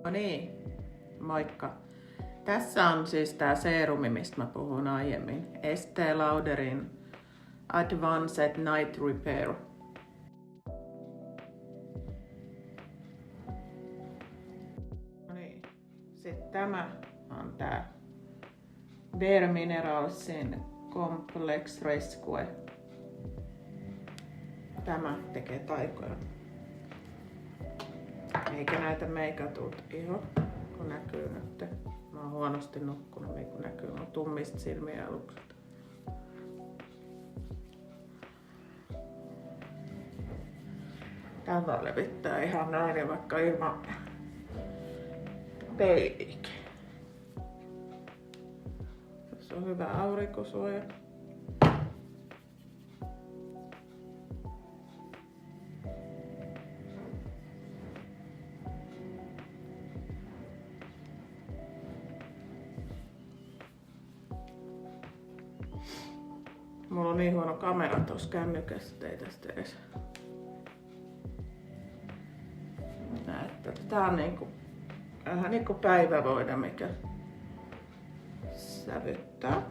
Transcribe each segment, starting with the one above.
No niin, moikka. Tässä on siis tää seerumi, mistä mä puhun aiemmin. Estée Lauderin Advanced Night Repair. No niin, sitten tämä on tää Bare Mineralsin Complex Rescue. Tämä tekee taikoja. Eikä näitä meikatut iho, kun näkyy nyt. Mä oon huonosti nukkunut, kun näkyy mun tummista silmialukset. Tämä levittää ihan näin ja vaikka ilman peiliäkin. Tässä on hyvä aurinkosuoja. Mulla on niin huono kamera tuossa kännykässä, ettei tästä edes näette. Tää on vähän niinku päivävoide, mikä sävyttää.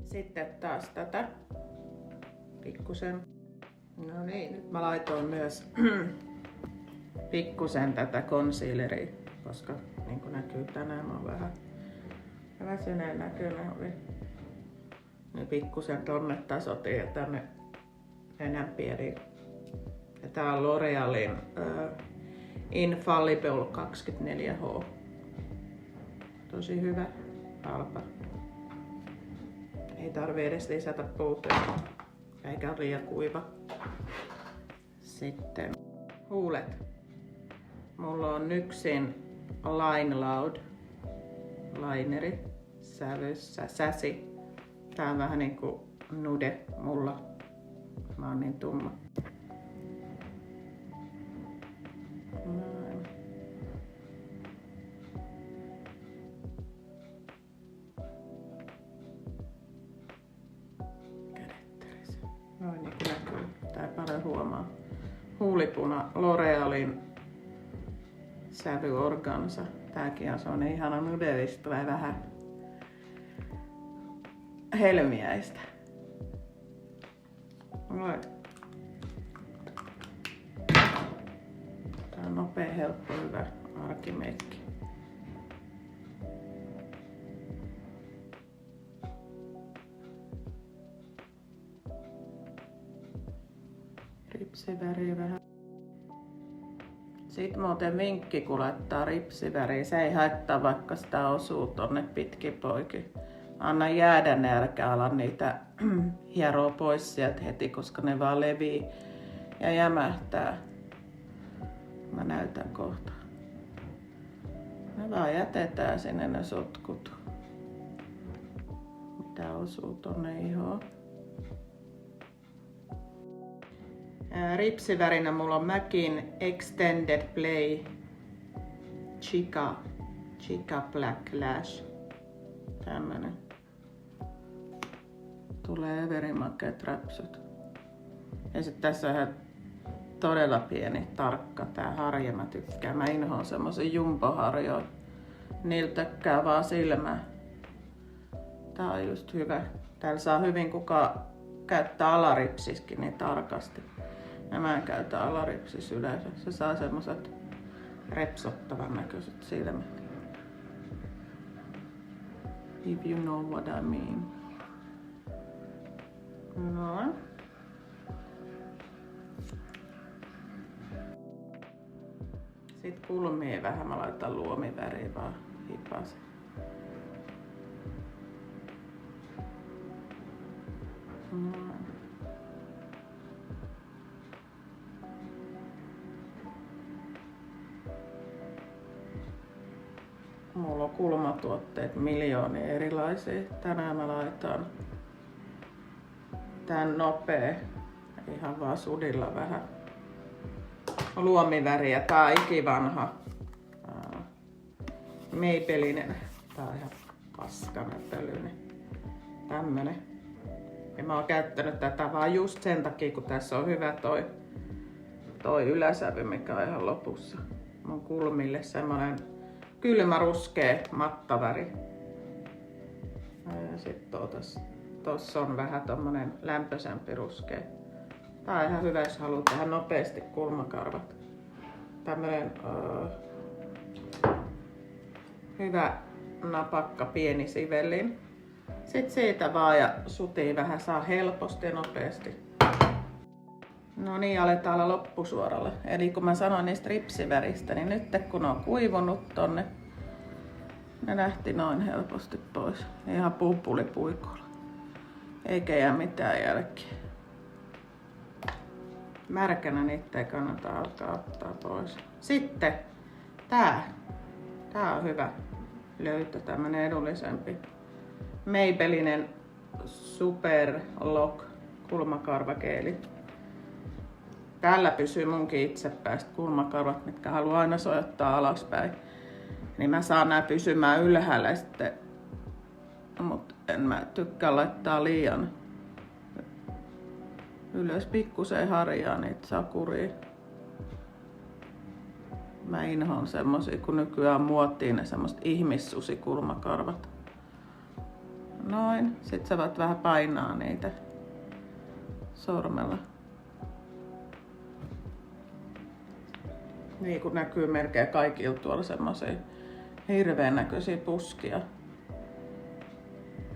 Sitten taas tätä pikkusen. No niin, nyt mä laitoin myös pikkusen tätä concealeria, koska niin kuin näkyy tänään mä oon vähän väsyneen näköinen oli. Niin pikkusen tonne tasoitin ja tänne nenänpieriin. Ja tää on L'Orealin Infallible 24H. Tosi hyvä, halpa. Ei tarvii edes lisätä puuteja, eikä ole liian kuiva. Sitten huulet. Mulla on NYXin Line Loud lineri sävyssä Sassy. Tää on vähän niinku nude mulla. Mä oon niin tumma. Noin. Kädetteris. Noin niin kuin näkyy. Tää ei paljon huomaa. Huulipuna L'Orealin sävy Organza. Tääkin on sellainen ihana nudelista, tulee vähän helmiäistä. Noin. Tää on nopea, helppo, hyvä arkimeikki. Ripsiväriä vähän. Sitten muuten vinkki, kun laittaa ripsiväriä, se ei haittaa vaikka sitä osuu tonne pitkin poikin. Anna jäädä ne, älkää ala niitä hieroa pois sieltä heti, koska ne vaan levii ja jämähtää. Mä näytän kohta. Me vaan jätetään sinne ne sotkut, mitä osuu tonne ihoon. Ripsivärinä mulla on MACin Extended Play Chica Black Lash. Tämmönen. Tulee verimakeet räpsyt. Ja sit tässä on ihan todella pieni, tarkka tää harja. Mä tykkään. Mä inhoan semmosia jumboharjoja. Niillä tökkää vaan silmää. Tää on just hyvä. Täällä saa hyvin kuka käyttää alaripsiskin niin tarkasti. Ja mä en käytä alaripsis yleensä. Se saa semmoset repsottavan näköiset silmät. If you know what I mean. No. Sitten kulmiin vähän mä laitan luomiväriä vaan hipasen. No. Mulla on kulmatuotteet miljoonia erilaisia. Tänään mä laitan tän nopea, ihan vaan sudilla vähän luomiväriä. Tää on ikivanha Maybellinen. Tää on ihan paskanen pölyinen. Tämmönen. Ja mä oon käyttänyt tätä vaan just sen takia, kun tässä on hyvä toi toi yläsävy, mikä on ihan lopussa. Mun kulmille semmonen kylmä ruskea mattaväri. Ja sit tossa on vähän tommonen lämpöisempi ruskea. Tää on ihan hyvä, jos haluaa tehdä nopeasti kulmakarvat. Tämmönen hyvä napakka pieni sivellin. Sitten siitä vaan ja sutii vähän, saa helposti ja nopeasti. No niin, aletaan olla loppusuoralla. Eli kun mä sanoin niistä ripsiväristä, niin nyt kun on kuivunut tonne, ne lähti noin helposti pois. Ihan pumpulipuikolla. Eikä jää mitään jälkeä. Märkänä niitä ei kannata alkaa ottaa pois. Sitten tää on hyvä löytö, tämmönen edullisempi. Maybellinen Super Lock kulmakarvakeeli. Tällä pysyy munkin itsepäästä kulmakarvat, mitkä haluaa aina sojottaa alaspäin. Niin mä saan nää pysymään ylhäällä sitten, mut en mä tykkää laittaa liian ylös. Pikkusen harjaa niitä saa kuriin. Mä inhoan semmosia, kun nykyään muottiin ne semmoset ihmissusikulmakarvat. Noin. Sit sä voit vähän painaa niitä sormella. Niin kun näkyy melkein kaikilla tuolla semmosia hirveän näköisiä puskia.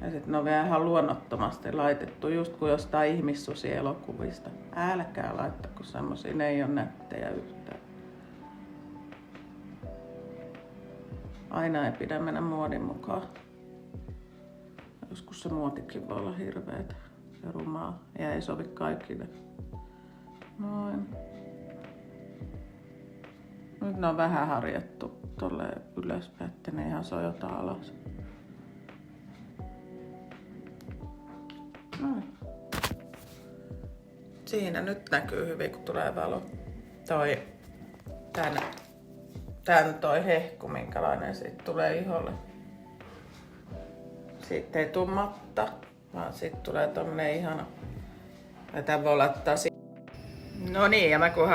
Ja sit ne on vielä ihan luonnottomasti laitettu, just kuin jostain ihmissusielokuvista. Älkää laittako semmosia, ne ei oo nättejä yhtään. Aina ei pidä mennä muodin mukaan. Joskus se muotikin voi olla hirveetä ja rumaa ja ei sovi kaikille. Noin. Nyt ne on vähän harjattu tolleen ylöspäin, että ne ihan sojota alas. Noin. Siinä nyt näkyy hyvin, kun tulee valo. Tän toi hehku, minkälainen siitä tulee iholle. Sitten ei tuu matta, vaan sitten tulee tommonen ihana. Ja tän voi laittaa No niin, ja mä kun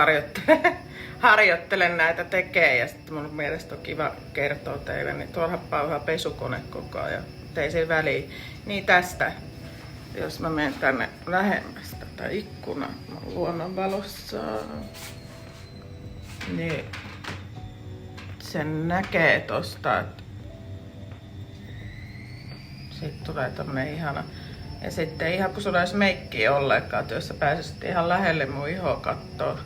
harjoittelen näitä tekee ja sitten mun mielestä on kiva kertoa teille, niin tuolla happaa yhä pesukone koko ajan. Ei siinä väliä. Niin tästä, jos mä menen tänne lähemmäs tätä ikkunaa luonnonvalossa, niin sen näkee tosta, että siitä tulee tommonen ihana. Ja sitten ihan kun sulla olisi meikkiä ollenkaan, että jos sä pääsisit ihan lähelle mun ihoa kattoo,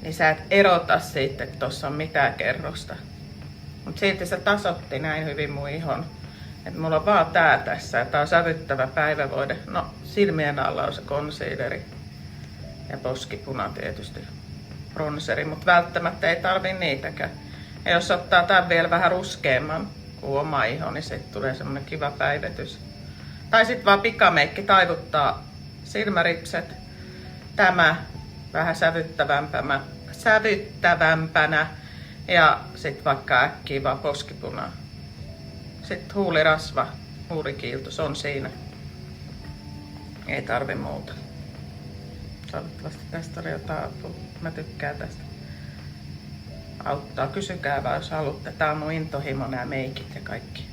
niin sä et erota siitä, että tossa on mitään kerrosta. Mut silti se tasoitti näin hyvin mun ihon. Että mulla on vaan tää tässä ja tää on sävyttävä päivävoide. No, silmien alla on se concealeri. Ja poskipuna tietysti. Bronseri, mutta välttämättä ei tarvi niitäkään. Ja jos ottaa tän vielä vähän ruskeamman kuin oma iho, niin sitten tulee semmonen kiva päivetys. Tai sit vaan pikameikki taivuttaa silmäripset. Tämä vähän sävyttävämpänä. Ja sit vaikka äkkiä vaan poskipunaa. Sitten huulirasva, huulikiilto, se on siinä. Ei tarvi muuta. Toivottavasti tästä oli jotain apua. Mä tykkään tästä. Auttaa. Kysykää vaan, jos haluatte. Tää on mun intohimo, nää meikit ja kaikki.